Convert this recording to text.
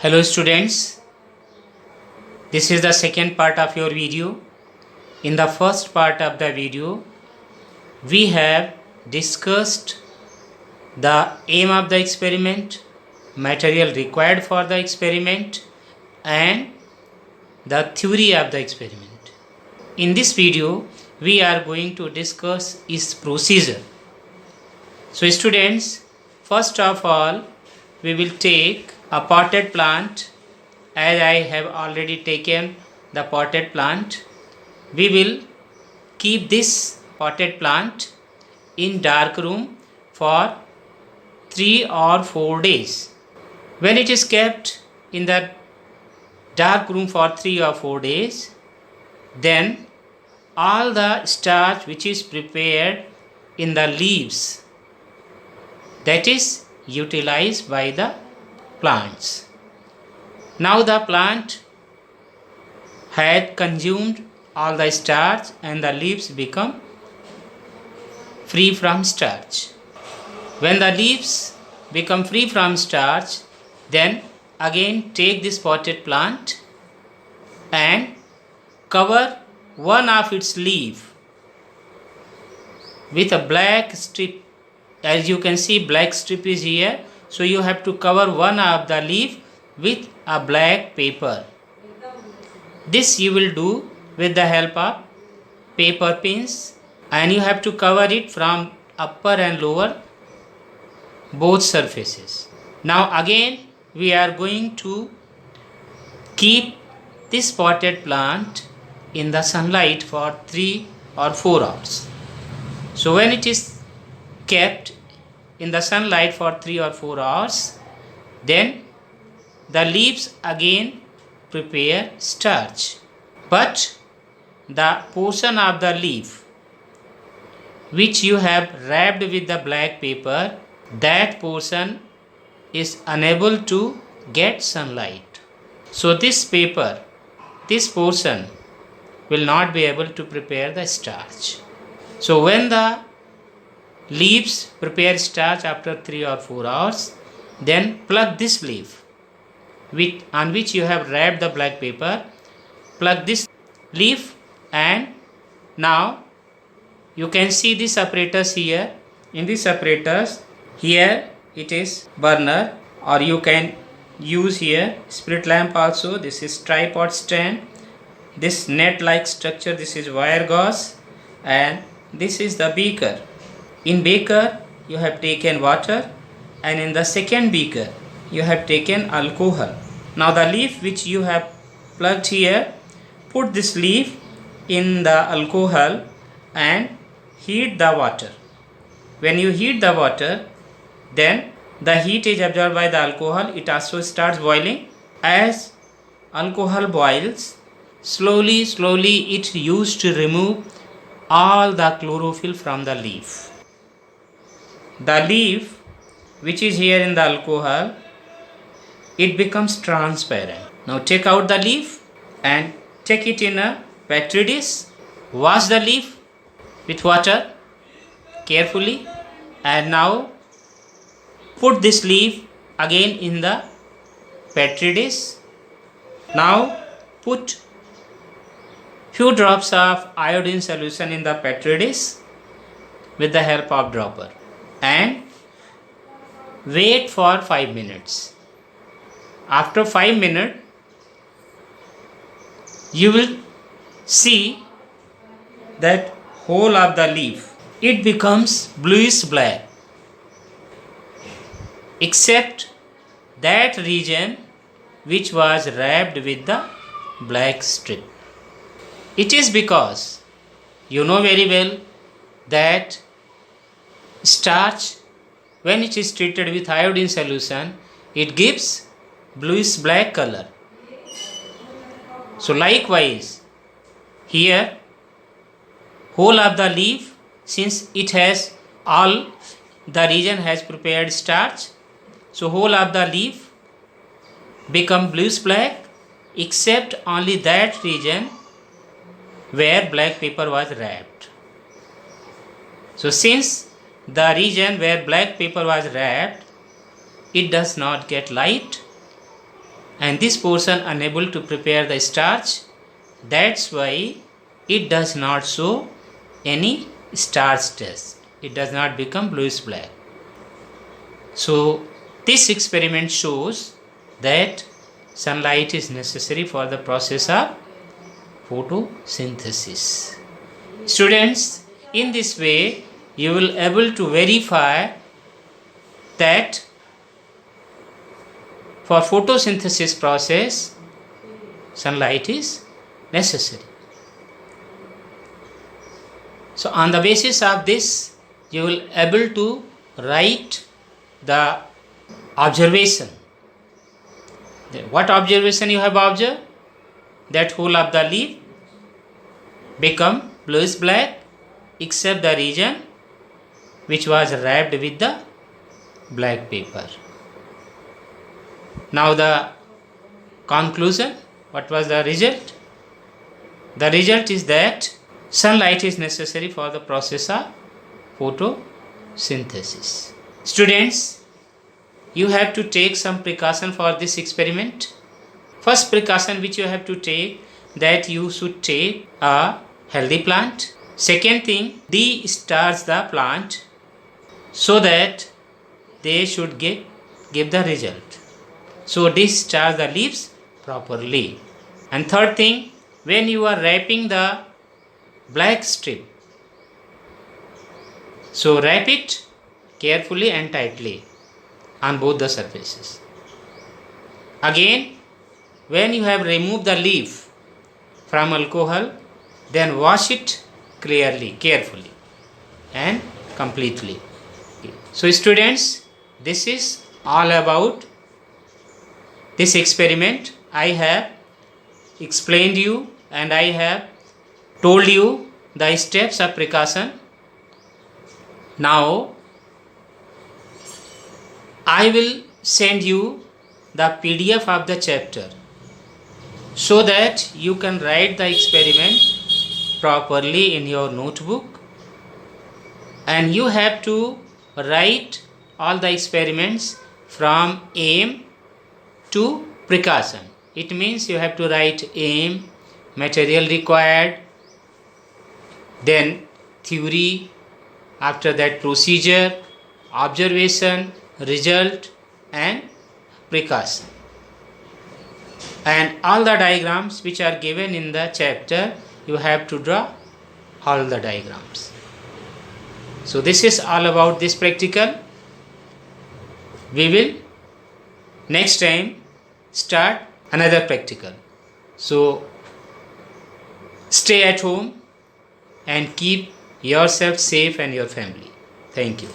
Hello students, this is the second part of your video. In the first part of the video, we have discussed the aim of the experiment, material required for the experiment and the theory of the experiment. In this video, we are going to discuss its procedure. So students, first of all, we will take a potted plant. As I have already taken the potted plant, we will keep this potted plant in dark room for 3 or 4 days. When it is kept in the dark room for 3 or 4 days, then all the starch which is prepared in the leaves, that is utilized by the plants. Now the plant had consumed all the starch and the leaves become free from starch. When the leaves become free from starch, then again take this potted plant and cover one of its leaf with a black strip. As you can see, black strip is here, so you have to cover one of the leaf with a black paper. This you will do with the help of paper pins, and you have to cover it from upper and lower both surfaces. Now again we are going to keep this potted plant in the sunlight for 3 or 4 hours. So when it is kept in the sunlight for 3 or 4 hours, then the leaves again prepare starch, but the portion of the leaf which you have wrapped with the black paper, that portion is unable to get sunlight. So this paper, this portion will not be able to prepare the starch. So when the leaves prepare starch after 3 or 4 hours, then plug this leaf on which you have wrapped the black paper, plug this leaf, and now you can see this apparatus here. In this apparatus, here it is burner, or you can use here spirit lamp also. This is tripod stand, this net like structure, this is wire gauze, and this is the beaker. In beaker you have taken water, and in the second beaker you have taken alcohol. Now the leaf which you have plugged here, put this leaf in the alcohol and heat the water. When you heat the water, then the heat is absorbed by the alcohol. It also starts boiling. As alcohol boils, slowly it used to remove all the chlorophyll from the leaf. The leaf which is here in the alcohol, it becomes transparent. Now take out the leaf and take it in a petri dish. Wash the leaf with water carefully, and now put this leaf again in the petri dish. Now put few drops of iodine solution in the petri dish with the help of dropper, and wait for 5 minutes. After 5 minutes, you will see that whole of the leaf, it becomes bluish black, except that region which was wrapped with the black strip. It is because you know very well that starch, when it is treated with iodine solution, it gives bluish black color. So likewise here, whole of the leaf, since it has all the region has prepared starch, so whole of the leaf become bluish black, except only that region where black paper was wrapped. So since the region where black paper was wrapped, it does not get light, and this portion unable to prepare the starch. That's why it does not show any starch test. It does not become bluish black. So this experiment shows that sunlight is necessary for the process of photosynthesis. Students, in this way you will able to verify that for photosynthesis process sunlight is necessary. So on the basis of this you will able to write the observation. What observation you have observed? That whole of the leaf become bluish black except the region which was wrapped with the black paper. Now the conclusion, what was the result? The result is that sunlight is necessary for the process of photosynthesis. Students, you have to take some precaution for this experiment. First precaution which you have to take, that you should take a healthy plant. Second thing, de-starch the plant so that they should give the result. So de-starch the leaves properly. And third thing, when you are wrapping the black strip, so wrap it carefully and tightly on both the surfaces. Again, when you have removed the leaf from alcohol, then wash it clearly, carefully and completely. So students, this is all about this experiment. I have explained you and I have told you the steps of precaution. Now I will send you the PDF of the chapter so that you can write the experiment properly in your notebook, and you have to write all the experiments from aim to precaution. It means you have to write aim, material required, then theory, after that procedure, observation, result and precaution. And all the diagrams which are given in the chapter, you have to draw all the diagrams. So this is all about this practical. We will next time start another practical. So stay at home and keep yourself safe and your family. Thank you.